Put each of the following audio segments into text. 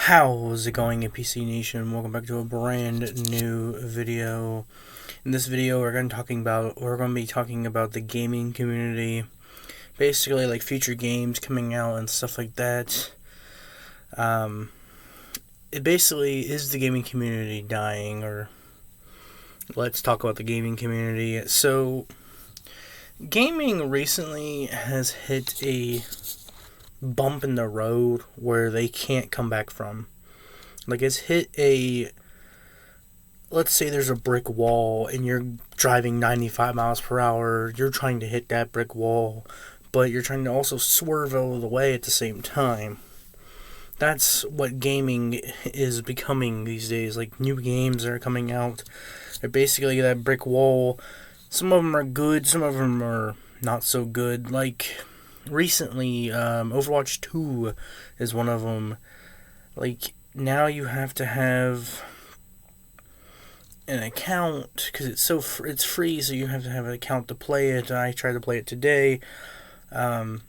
How's it going, PC Nation? Welcome back to a brand new video. In this video, we're going to be talking about the gaming community, basically like future games coming out and stuff like that. It basically is the gaming community dying, or let's talk about the gaming community. So, gaming recently has hit a bump in the road where they can't come back from. Like, it's hit let's say there's a brick wall and you're driving 95 miles per hour. You're trying to hit that brick wall, but you're trying to also swerve out of the way at the same time. That's what gaming is becoming these days. Like, new games that are coming out, they're basically that brick wall. Some of them are good, some of them are not so good. Like, recently, Overwatch 2 is one of them. Like, now you have to have an account because it's free, so you have to have an account to play it. I tried to play it today, and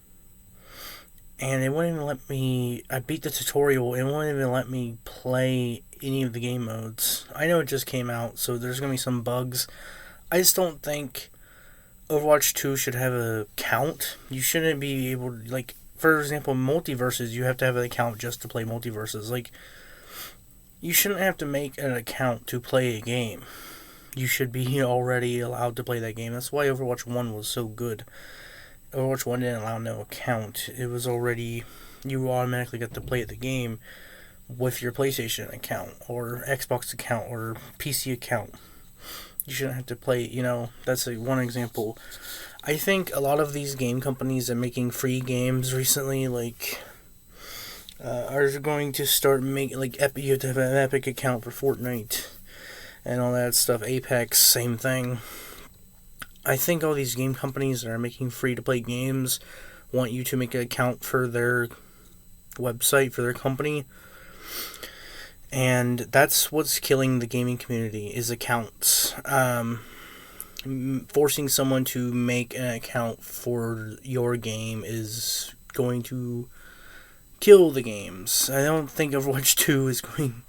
it wouldn't even let me. I beat the tutorial. It wouldn't even let me play any of the game modes. I know it just came out, so there's gonna be some bugs. I just don't think Overwatch 2 should have a count. You shouldn't be able to, like, for example, multiverses, you have to have an account just to play multiverses. Like, you shouldn't have to make an account to play a game. You should be already allowed to play that game. That's why Overwatch 1 was so good. Overwatch 1 didn't allow no account. It was already, you automatically got to play the game with your PlayStation account, or Xbox account, or PC account. You shouldn't have to play, that's one example. I think a lot of these game companies are making free games recently, like, are going to start making, like, you have to have an Epic account for Fortnite and all that stuff. Apex, same thing. I think all these game companies that are making free-to-play games want you to make an account for their website, for their company. And that's what's killing the gaming community, is accounts. Forcing someone to make an account for your game is going to kill the games. I don't think Overwatch 2 is going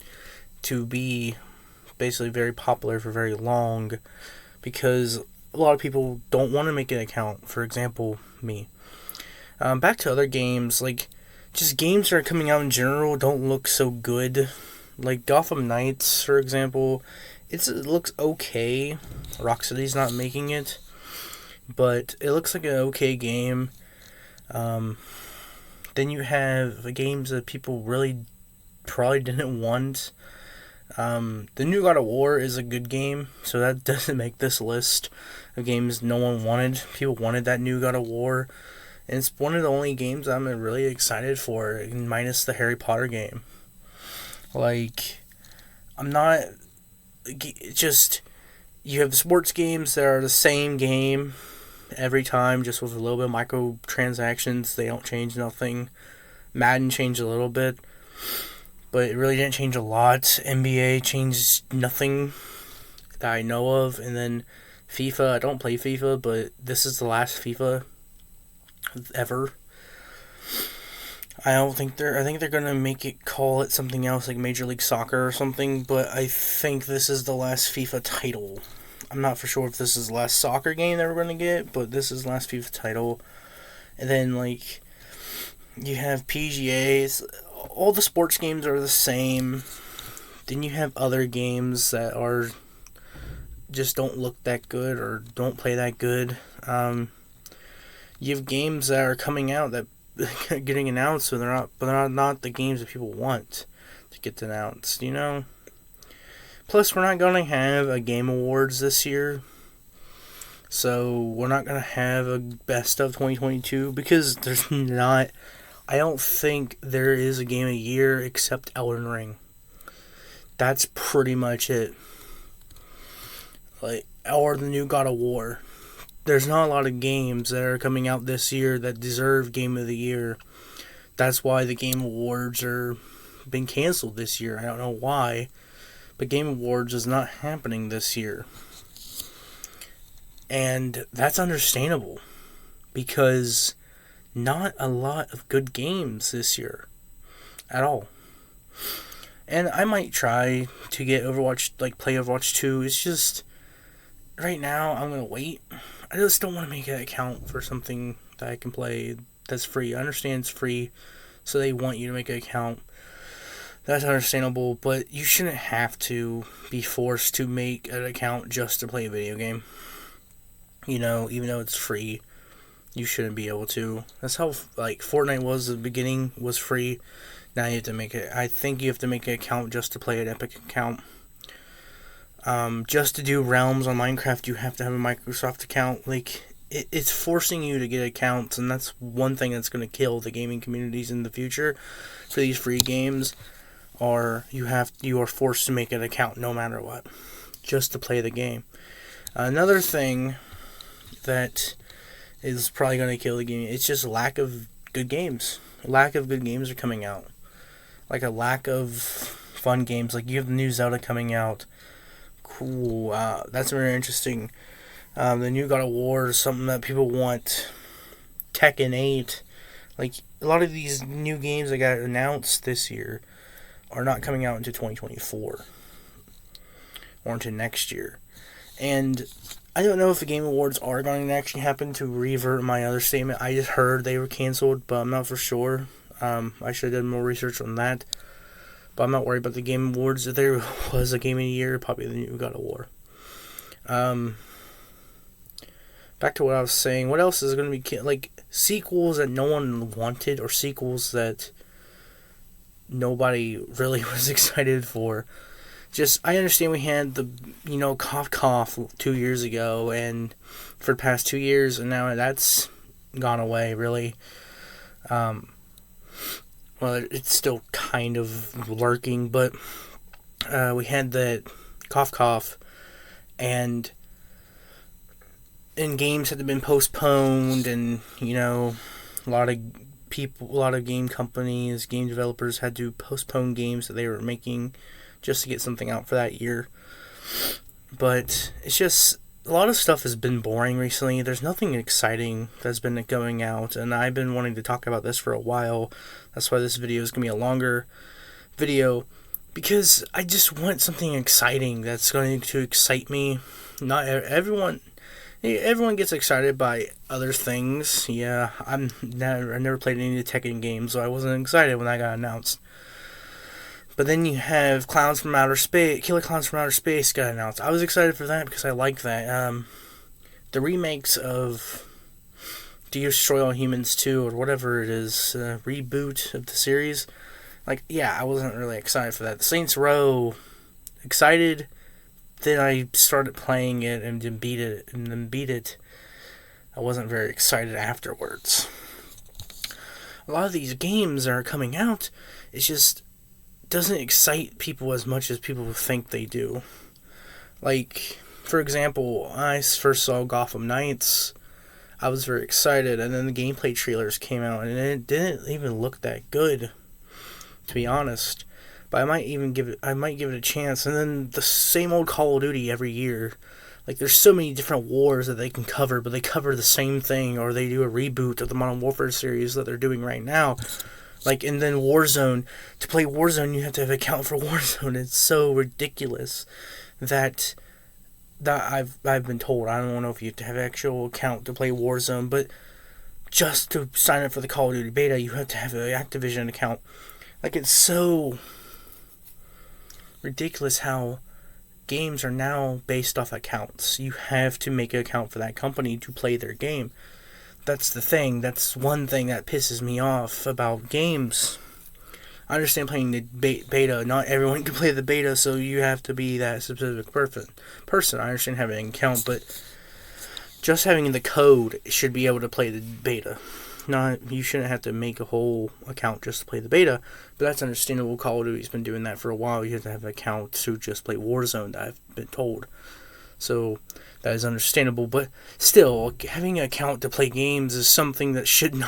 to be basically very popular for very long, because a lot of people don't want to make an account. For example, me. Back to other games, like, just games that are coming out in general don't look so good. Like Gotham Knights, for example, it looks okay. Rocksteady's not making it, but it looks like an okay game. Then you have games that people really probably didn't want. The new God of War is a good game, so that doesn't make this list of games no one wanted. People wanted that new God of War, and it's one of the only games I'm really excited for, minus the Harry Potter game. Like, I'm not, just, you have the sports games that are the same game every time, just with a little bit of microtransactions. They don't change nothing. Madden changed a little bit, but it really didn't change a lot. NBA changed nothing that I know of. And then FIFA, I don't play FIFA, but this is the last FIFA ever. I think they're gonna call it something else, like Major League Soccer or something, but I think this is the last FIFA title. I'm not for sure if this is the last soccer game that we're gonna get, but this is the last FIFA title. And then, like, you have PGAs. All the sports games are the same. Then you have other games that are just don't look that good or don't play that good. You have games that are coming out that getting announced, so they're not the games that people want to get announced, Plus, we're not going to have a Game Awards this year, so we're not going to have a Best of 2022, because there's not, I don't think there is a game of the year except Elden Ring. That's pretty much it. Like, or the new God of War. There's not a lot of games that are coming out this year that deserve Game of the Year. That's why the Game Awards are been canceled this year. I don't know why, but Game Awards is not happening this year. And that's understandable, because not a lot of good games this year at all. And I might try to get Overwatch, like play Overwatch 2. It's just, right now, I'm going to wait. I just don't want to make an account for something that I can play that's free. I understand it's free, so they want you to make an account. That's understandable, but you shouldn't have to be forced to make an account just to play a video game. You know, even though it's free, you shouldn't be able to. That's how, like, Fortnite was at the beginning, was free. Now you have to make it. I think you have to make an account just to play an Epic account. Just to do Realms on Minecraft, you have to have a Microsoft account. Like, it's forcing you to get accounts, and that's one thing that's going to kill the gaming communities in the future for these free games. Or you are forced to make an account no matter what, just to play the game. Another thing that is probably going to kill the game, it's just lack of good games. Lack of good games are coming out. Like a lack of fun games. Like you have the new Zelda coming out. Cool. That's very interesting. The new God of War is something that people want. Tekken 8. Like a lot of these new games that got announced this year are not coming out into 2024 or into next year. And I don't know if the Game Awards are going to actually happen, to revert my other statement. I just heard they were canceled, but I'm not for sure. I should have done more research on that. But I'm not worried about the Game Awards. If there was a Game of the Year, probably the new God of War. Back to what I was saying. What else is going to be... Like, sequels that no one wanted, or sequels that nobody really was excited for. Just, I understand we had the, Cough Cough 2 years ago, and for the past 2 years, and now that's gone away, really. Well, it's still kind of lurking, but we had that Cough Cough, and games had been postponed, and, a lot of game companies, game developers had to postpone games that they were making just to get something out for that year. But it's just, a lot of stuff has been boring recently. There's nothing exciting that's been going out, and I've been wanting to talk about this for a while. That's why this video is going to be a longer video, because I just want something exciting that's going to excite me. Not everyone gets excited by other things. Yeah, I never played any of the Tekken games, so I wasn't excited when that got announced. But then you have Clowns from Outer Space, Killer Clowns from Outer Space got announced. I was excited for that because I like that. The remakes of Destroy All Humans 2, or whatever it is, reboot of the series. Like, yeah, I wasn't really excited for that. The Saints Row, excited. Then I started playing it and then beat it. I wasn't very excited afterwards. A lot of these games that are coming out, it's just doesn't excite people as much as people think they do. Like, for example, I first saw Gotham Knights. I was very excited, and then the gameplay trailers came out, and it didn't even look that good, to be honest. But I might give it a chance. And then the same old Call of Duty every year. Like, there's so many different wars that they can cover, but they cover the same thing, or they do a reboot of the Modern Warfare series that they're doing right now. Like, and then Warzone. To play Warzone, you have to have an account for Warzone. It's so ridiculous that I've been told. I don't know if you have to have an actual account to play Warzone, but just to sign up for the Call of Duty beta, you have to have an Activision account. Like, it's so ridiculous how games are now based off accounts. You have to make an account for that company to play their game. That's the thing. That's one thing that pisses me off about games. I understand playing the beta. Not everyone can play the beta, so you have to be that specific person. I understand having an account, but just having the code should be able to play the beta. You shouldn't have to make a whole account just to play the beta, but that's understandable. Call of Duty's been doing that for a while. You have to have an account to just play Warzone, I've been told. So that is understandable, but still, having an account to play games is something that should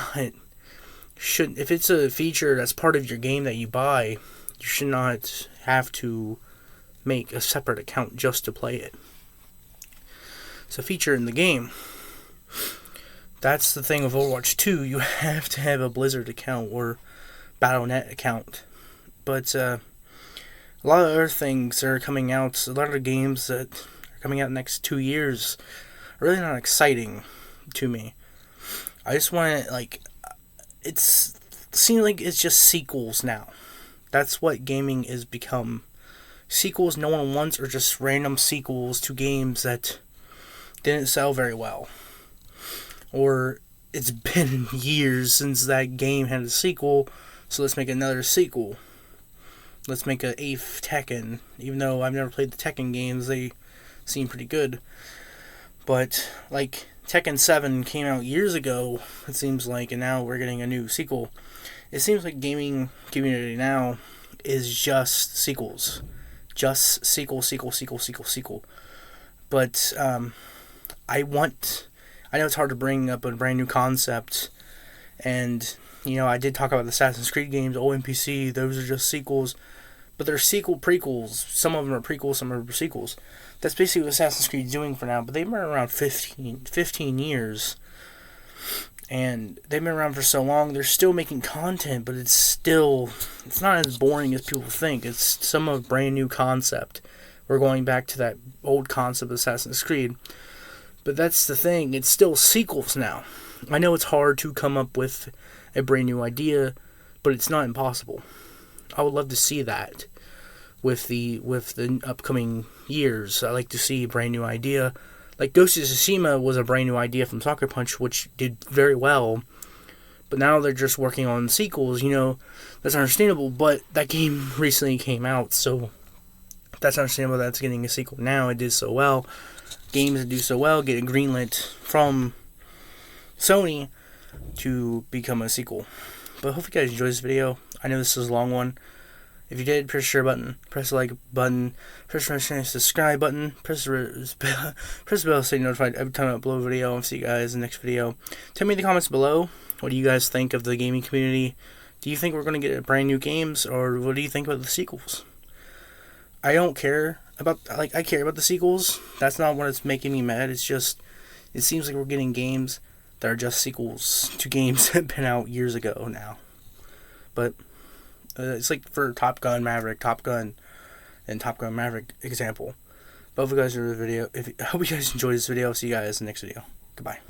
if it's a feature that's part of your game that you buy, you should not have to make a separate account just to play it. It's a feature in the game. That's the thing with Overwatch 2. You have to have a Blizzard account or Battle.net account But a lot of other things that are coming out, a lot of the games that are coming out in the next 2 years are really not exciting to me. I just want to, like, it seems like it's just sequels now. That's what gaming has become. Sequels no one wants, or just random sequels to games that didn't sell very well. Or it's been years since that game had a sequel, so let's make another sequel. Let's make a 8th Tekken. Even though I've never played the Tekken games, they seem pretty good. But, like, Tekken 7 came out years ago, it seems like, and now we're getting a new sequel. It seems like gaming community now is just sequels. Just sequel. But, I know it's hard to bring up a brand new concept, and, you know, I did talk about the Assassin's Creed games, NPC, those are just sequels, but they're sequel prequels. Some of them are prequels, some are sequels. That's basically what Assassin's Creed is doing for now, but they've been around 15 years, and they've been around for so long, they're still making content, but it's not as boring as people think. It's some of a brand new concept. We're going back to that old concept of Assassin's Creed. But that's the thing, it's still sequels now. I know it's hard to come up with a brand new idea, but it's not impossible. I would love to see that with the upcoming years. I like to see a brand new idea. Like Ghost of Tsushima was a brand new idea from Sucker Punch, which did very well. But now they're just working on sequels, you know, that's understandable, but that game recently came out, so that's understandable that's getting a sequel now. It did so well. Games that do so well get greenlit from Sony to become a sequel. But I hope you guys enjoyed this video. I know this is a long one. If you did, press the share button, press the like button, press the subscribe button, press the bell so you're notified every time I upload a video. I'll see you guys in the next video. Tell me in the comments below, what do you guys think of the gaming community? Do you think we're going to get brand new games, or what do you think about the sequels? I don't care about, I care about the sequels. That's not what it's making me mad. It's just, it seems like we're getting games that are just sequels to games that have been out years ago now. But it's like for Top Gun Maverick example. Both of you guys enjoyed the video. I hope you guys enjoyed this video. I'll see you guys in the next video. Goodbye.